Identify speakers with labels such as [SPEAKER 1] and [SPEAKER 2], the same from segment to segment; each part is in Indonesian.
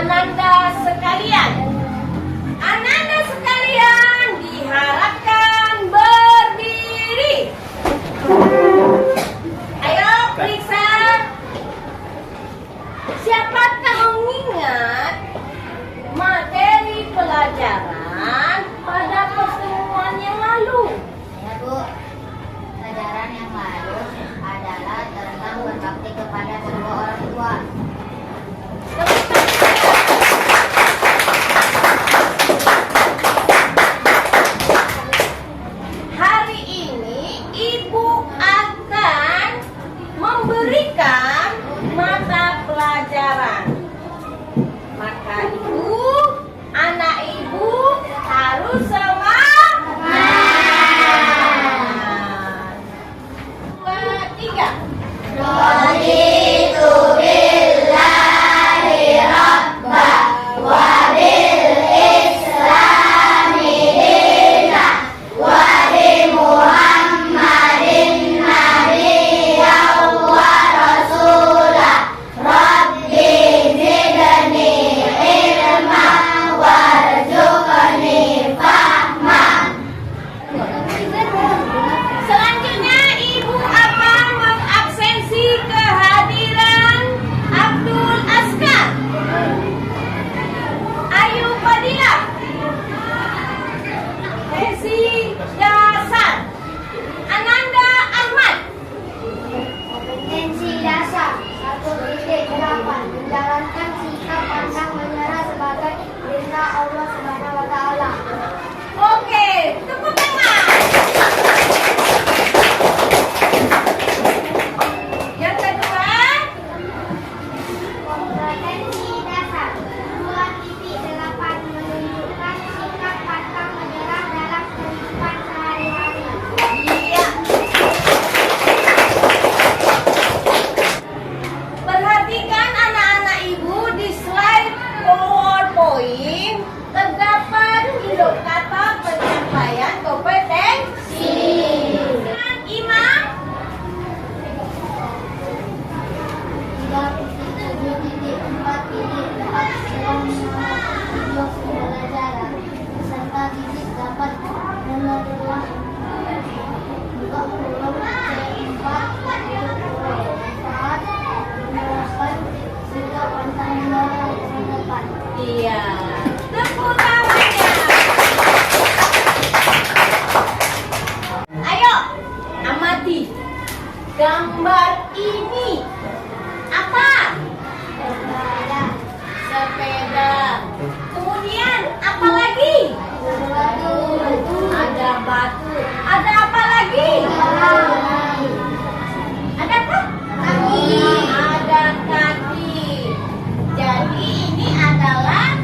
[SPEAKER 1] Ananda sekalian, Ananda sekalian diharapkan berdiri. Ayo periksa. Siapakah mengingat materi pelajaran pada pertemuan yang lalu?
[SPEAKER 2] Ya Bu, pelajaran yang lalu adalah tentang berbakti kepada kedua orang tua.
[SPEAKER 1] Hari ini Ibu akan memberikan mata pelajaran. Maka anak Ibu harus semangat. 2, 3.
[SPEAKER 2] Raditu billahi rabba wa bil islami dina wa bi Muhammadin nabiyyan wa rasulah. Rabbi zidni ilma warzuqni fahma.
[SPEAKER 1] Selanjutnya Ibu akan mengabsensi kehadiran Abdul Askar, Ayu Fadilah, Hesi Dasar, Ananda Ahmad.
[SPEAKER 2] Kompetensi dasar 1.8 menjalankan sikap pantang menyerah sebagai perintah Allah Subhanahu wa taala.
[SPEAKER 1] Oke, tepuk tangan. Yang kedua,
[SPEAKER 2] Kompetensi dasar 2.8 menunjukkan sikap pantang menyerah dalam kehidupan sehari-hari.
[SPEAKER 1] iya. Perhatikan anak-anak Ibu di slide PowerPoint terdapat induk kata penyampaian kompetensi. Imam,
[SPEAKER 2] 3.7.4.4 selang pembelajaran peserta didik dapat menerima juga pulau C4 manfaat menerapkan sikap pantang menyerah di depan.
[SPEAKER 1] iya. Tepuk tangannya. Ayo, amati gambar ini. Apa? Sepeda. Kemudian apa lagi? Ada batu. Ada apa lagi? Ada apa?
[SPEAKER 2] Kaki.
[SPEAKER 1] Ada kaki. Jadi ini adalah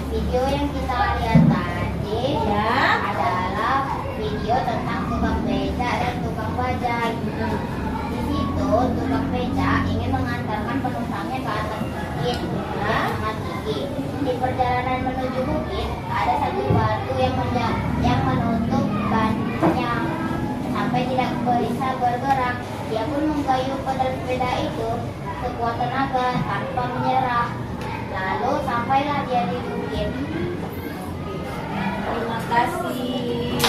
[SPEAKER 2] Video yang kita lihat tadi
[SPEAKER 1] Ya.
[SPEAKER 2] adalah video tentang tukang beca dan tukang bajai. Di situ tukang beca ingin mengantarkan penumpangnya ke atas bukit, sangat tinggi. Di perjalanan menuju bukit ada satu batu yang menutup bannya sampai tidak bisa bergerak. Dia pun menggayuh pedal sepeda itu sekuat tenaga tanpa menyerah. Lalu sampailah dia di bukit.
[SPEAKER 1] Terima kasih.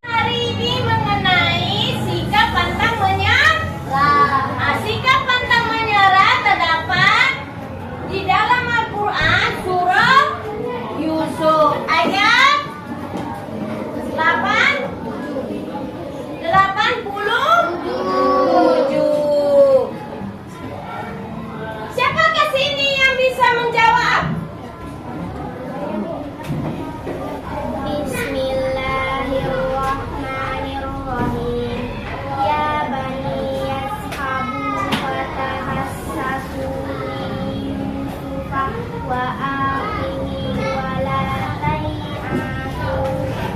[SPEAKER 1] Hari ini mengenai sikap pantang menyerah. Sikap pantang menyerah terdapat di dalam Al-Quran surah Yusuf ayat 87. Siapakah sini yang bisa menjawab?
[SPEAKER 2] Bismillahirrahmanirrahim. Ya bani yashabu fatahassasu min Yusufa wa akhihi wa la tai'asu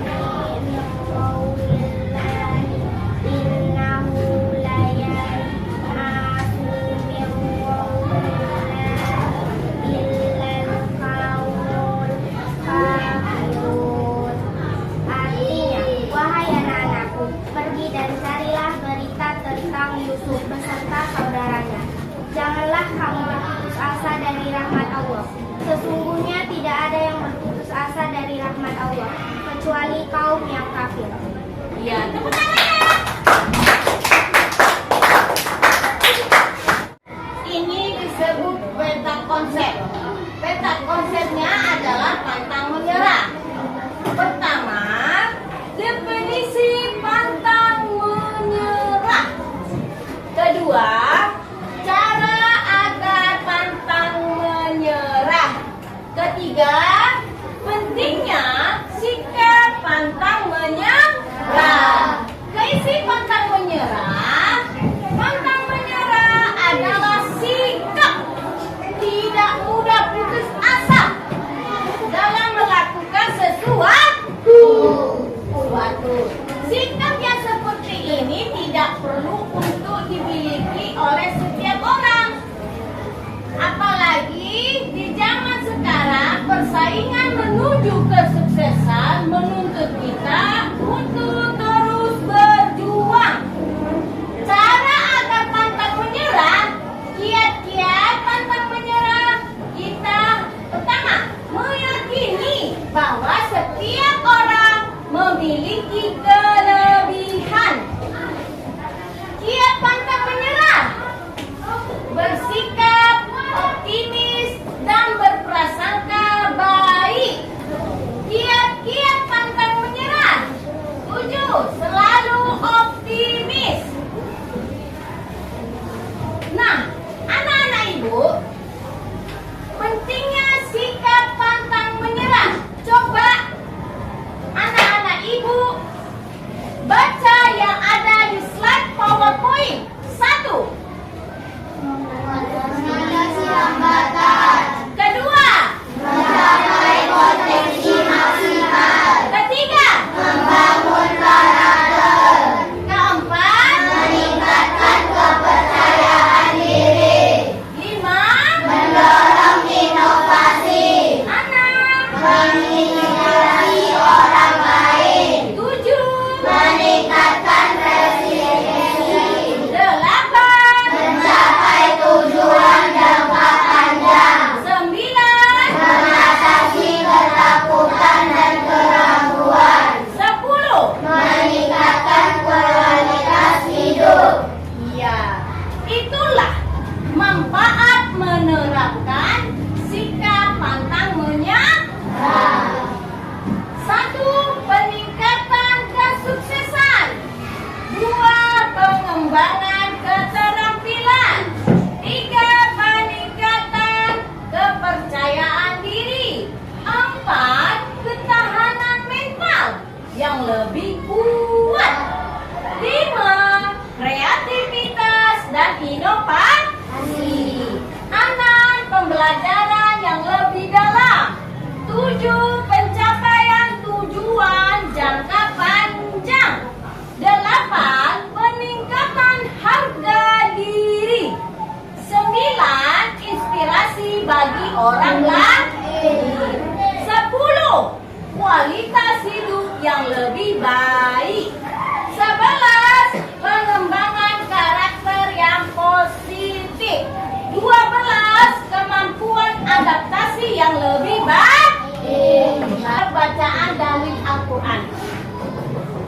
[SPEAKER 2] min qaulillahi innahu la yai'asu min qaulillahi illal qaumul kafirun. Artinya, wahai anak-anakku, pergi dan carilah berita tentang Yusuf beserta saudaranya. Janganlah kamu berputus asa dari rahmat Allah. Sesungguhnya tidak ada yang berputus asa dari rahmat Allah, kecuali kaum yang kafir.
[SPEAKER 1] Ya, tepuk tangannya. Ini disebut peta konsep. Peta konsepnya adalah pantang menyerah. Pertama, definisi pantang menyerah. Kedua, cara agar pantang menyerah. Ketiga, pentingnya sikap pantang menyerah. lebih kuat. 5. Kreativitas dan inovasi. 6. Pembelajaran yang lebih dalam. 7. Pencapaian tujuan jangka panjang. 8. Peningkatan harga diri. 9. Inspirasi bagi orang lain. 10. Kualitas hidup yang lebih baik. 11. Pengembangan karakter yang positif. 12. Kemampuan adaptasi yang lebih baik. Bacaan dalil Al-Quran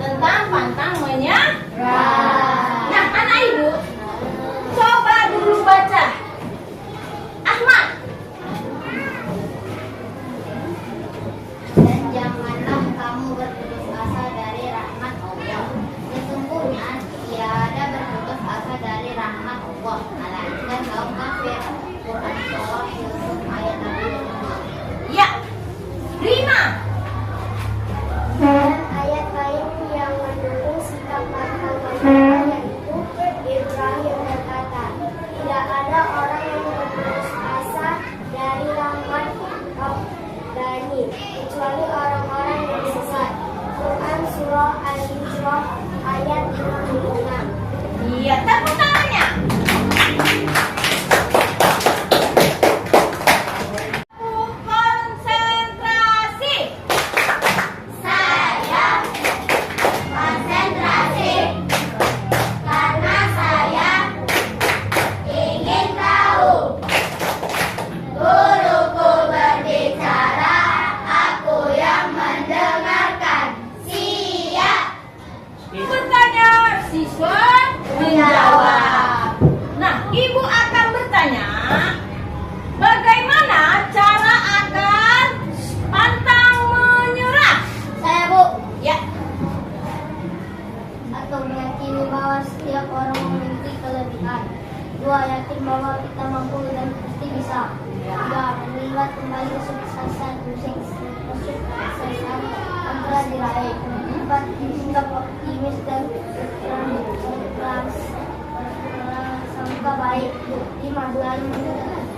[SPEAKER 1] tentang pantang menyerah. Nah, anak ibu, coba dulu baca. Ahmad.
[SPEAKER 2] Dan janganlah kamu berputus asa dari rahmat Allah. Sesungguhnya tiada berputus asa dari rahmat Allah, melainkan kaum kafir. Quran Surah Yusuf ayat 6.
[SPEAKER 1] Ya. Rima.
[SPEAKER 3] Dan ayat lain yang mendukung sikap pantang menyerah yaitu Ibrahim berkata, tidak ada orang yang berputus asa dari rahmat Rabbani kecuali orang-orang yang sesat. Quran Surah Al-Hijrah ayat 56.
[SPEAKER 1] Iya, tepuk tangannya. Konsentrasi.
[SPEAKER 2] Saya konsentrasi karena saya ingin tahu. Guruku berbicara, aku yang mendengarkan. Siap.
[SPEAKER 1] Bertanya, siswa menjawab. Nah, ibu akan bertanya, bagaimana cara agar pantang menyerah?
[SPEAKER 2] Saya, Bu,
[SPEAKER 1] Ya,
[SPEAKER 3] Atau meyakini bahwa setiap orang memiliki kelebihan. 2. Yakin bahwa kita mampu dan pasti bisa. 3. Melihat kembali kesuksesan yang telah diraih. 4. Bersikap optimis dan berprasangka baik. 5. Selalu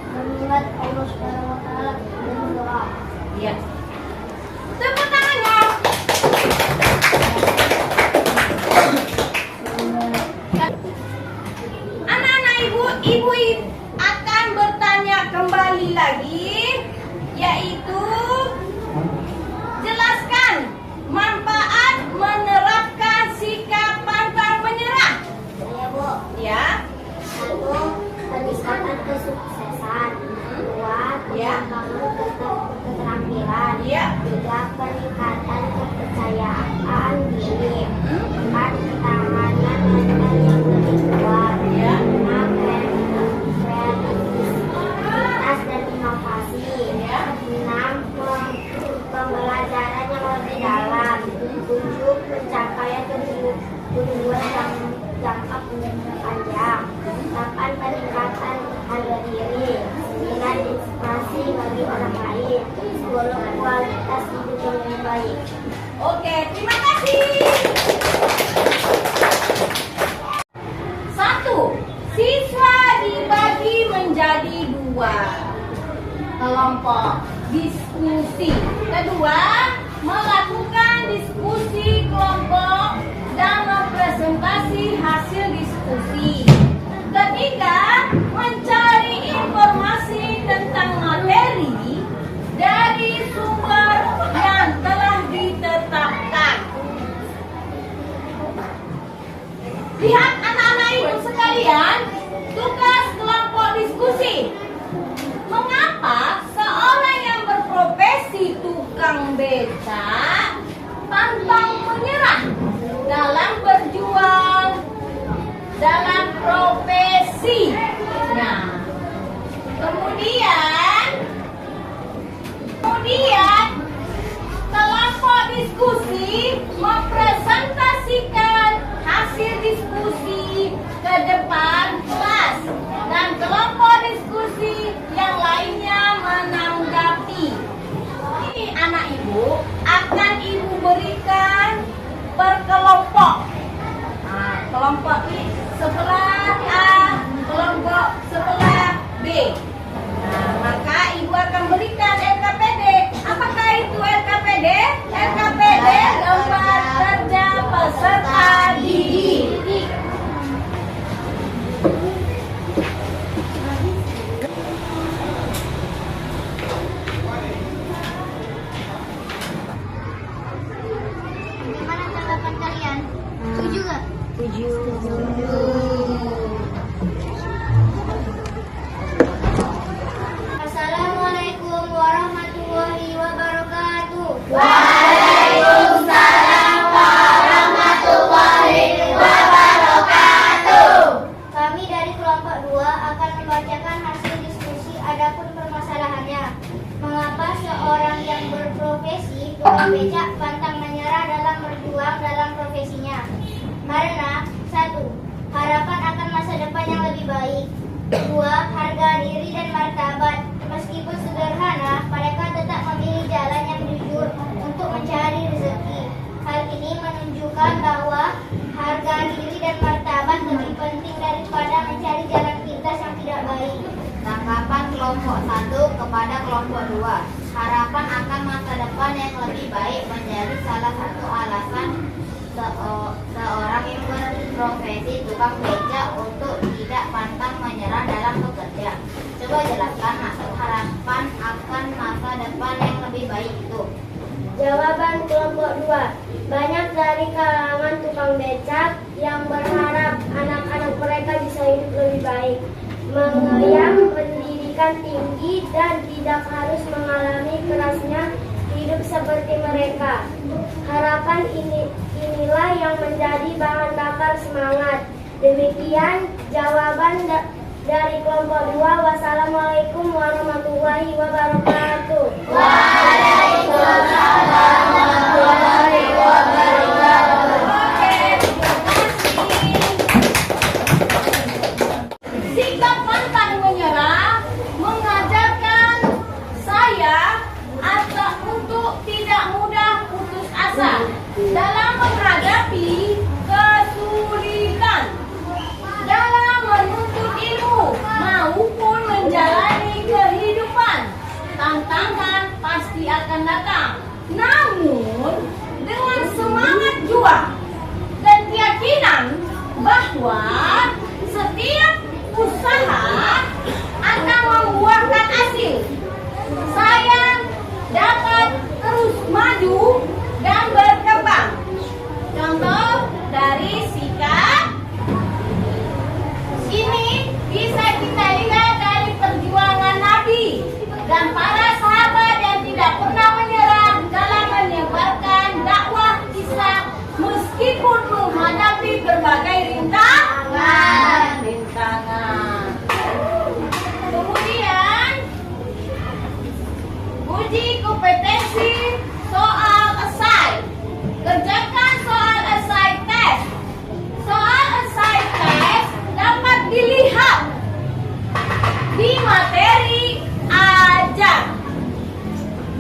[SPEAKER 3] mengingat Allah Subhanahu wa Ta'ala dan berdoa.
[SPEAKER 1] iya. Tepuk tangannya. Anak-anak ibu akan bertanya kembali lagi, yaitu jelaskan manfaat menerapkan sikap pantang menyerah.
[SPEAKER 3] Saya, Bu.
[SPEAKER 1] Ya,
[SPEAKER 3] 1. Peningkatan kesuksesan. 2.
[SPEAKER 1] Ya.
[SPEAKER 3] Pengembangan keterampilan.
[SPEAKER 1] ya.
[SPEAKER 3] 3. Peningkatan kepercayaan diri. 4. Ketahanan mental yang lebih kuat.
[SPEAKER 1] Ya.
[SPEAKER 3] 5. Kreativitas dan inovasi.
[SPEAKER 1] Ya.
[SPEAKER 3] 6. Pembelajaran yang lebih dalam. 7. Pencapaian tujuan jangka panjang. 8. Peningkatan harga diri. 9. Inspirasi bagi orang lain. 10. Kualitas hidup yang lebih baik.
[SPEAKER 1] Oke, terima kasih. 1. Siswa dibagi menjadi 2 kelompok diskusi. Kedua, melakukan diskusi kelompok dan mempresentasi hasil diskusi. Ketiga, mencari informasi tentang materi dari sumber yang telah ditetapkan. Lihat anak-anak ibu sekalian, tugas kelompok diskusi. Mengapa seorang yang berprofesi tukang becak pantang menyerah dalam berjuang dalam profesinya? Kemudian kelompok diskusi mempresentasikan hasil diskusi ke depan kelas dan kelompok diskusi yang lainnya menanggapi. Ini anak ibu akan ibu berikan
[SPEAKER 2] Setuju gak? Setuju. Assalamualaikum warahmatullahi wabarakatuh.
[SPEAKER 1] Waalaikumsalam warahmatullahi wabarakatuh.
[SPEAKER 3] Kami dari kelompok 2 akan membacakan hasil diskusi adapun permasalahannya. Mengapa seorang yang berprofesi tukang becak pantang menyerah dalam berjuang dalam profesinya? Karena 1. Harapan akan masa depan yang lebih baik. 2. Harga diri dan martabat. Meskipun sederhana, mereka tetap memilih jalan yang jujur untuk mencari rezeki. Hal ini menunjukkan bahwa harga diri dan martabat lebih penting daripada mencari jalan pintas yang tidak baik.
[SPEAKER 2] Tanggapan kelompok 1 kepada kelompok 2. Harapan akan masa depan yang lebih baik menjadi salah satu alasan seorang yang berprofesi tukang becak untuk tidak pantang menyerah dalam bekerja. Coba jelaskan maksud harapan akan masa depan yang lebih baik itu.
[SPEAKER 3] Jawaban kelompok 2. Banyak dari kalangan tukang becak yang berharap anak-anak mereka bisa hidup lebih baik, mengenyam pendidikan tinggi dan tidak harus mengalami kerasnya hidup seperti mereka. Harapan inilah yang menjadi bahan bakar semangat. Demikian jawaban dari kelompok 2. Wassalamualaikum warahmatullahi wabarakatuh.
[SPEAKER 1] Waalaikumsalam warahmatullahi wabarakatuh. Sikap pantang menyerah mengajarkan saya untuk tidak mudah putus asa dalam menghadapi kesulitan dalam menuntut ilmu maupun menjalani kehidupan. Tantangan pasti akan datang, namun dengan semangat juang dan keyakinan bahwa setiap usaha akan membuahkan hasil, saya dapat terus maju dan berkembang. Contoh dari sikap ini bisa kita lihat dari perjuangan Nabi dan para sahabat yang tidak pernah menyerah dalam menyebarkan dakwah Islam meskipun menghadapi berbagai rintangan. Kemudian uji kompetensi soal esai. Kerjakan soal esai test. Soal esai test dapat dilihat di materi ajar.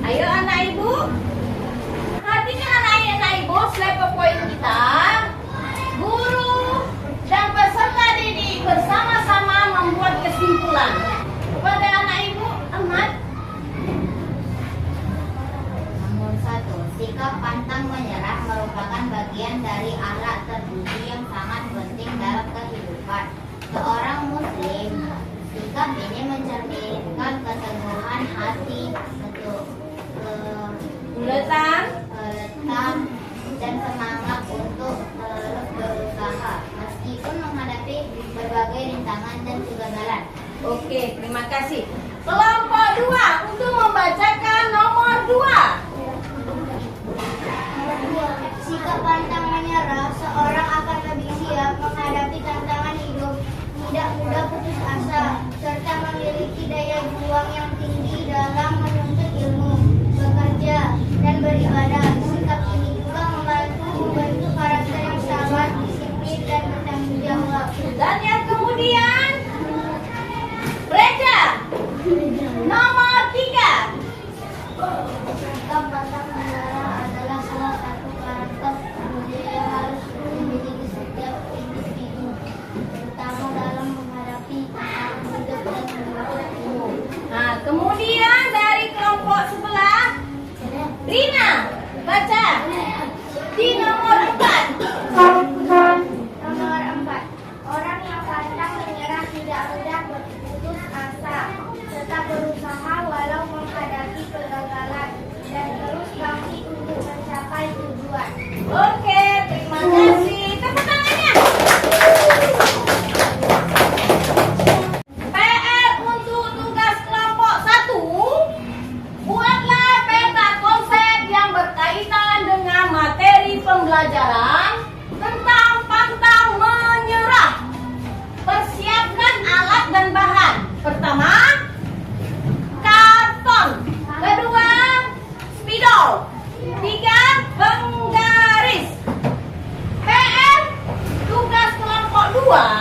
[SPEAKER 1] Ayo anak ibu, perhatikan anak ibu slide PowerPoint kita. Guru dan peserta didik bersama-sama membuat kesimpulan. Kepada anak ibu, Ahmad.
[SPEAKER 2] Nomor 1. Sikap pantang menyerah merupakan bagian dari akhlak terpuji yang sangat penting dalam kehidupan seorang muslim. Sikap ini mencerminkan keteguhan hati untuk
[SPEAKER 1] Buletan.
[SPEAKER 2] dan semangat untuk terus berusaha meskipun menghadapi berbagai rintangan dan kegagalan.
[SPEAKER 1] Oke, terima kasih. Kelompok 2 untuk membacakan nomor 2.
[SPEAKER 3] Sikap pantang menyerah, seorang akan lebih siap menghadapi tantangan hidup, tidak mudah putus asa, serta memiliki daya juang yang tinggi dalam menuntut ilmu, bekerja, dan beribadah. Sikap ini juga membantu karakter yang sabar, disiplin, dan bertanggung jawab.
[SPEAKER 1] Dan yang kemudian Reja nomor 3.
[SPEAKER 3] Sikap pantang menyerah adalah salah satu karakter mulia yang harus dimiliki setiap individu, terutama dalam menghadapi tantangan hidup dan menuntut ilmu.
[SPEAKER 1] Nah, kemudian dari kelompok sebelah Rina, baca di nomor 4.
[SPEAKER 3] Nomor 4. Orang yang pantang menyerah
[SPEAKER 1] Pertama, karton. Kedua, spidol. Tiga, penggaris. PR tugas kelompok 2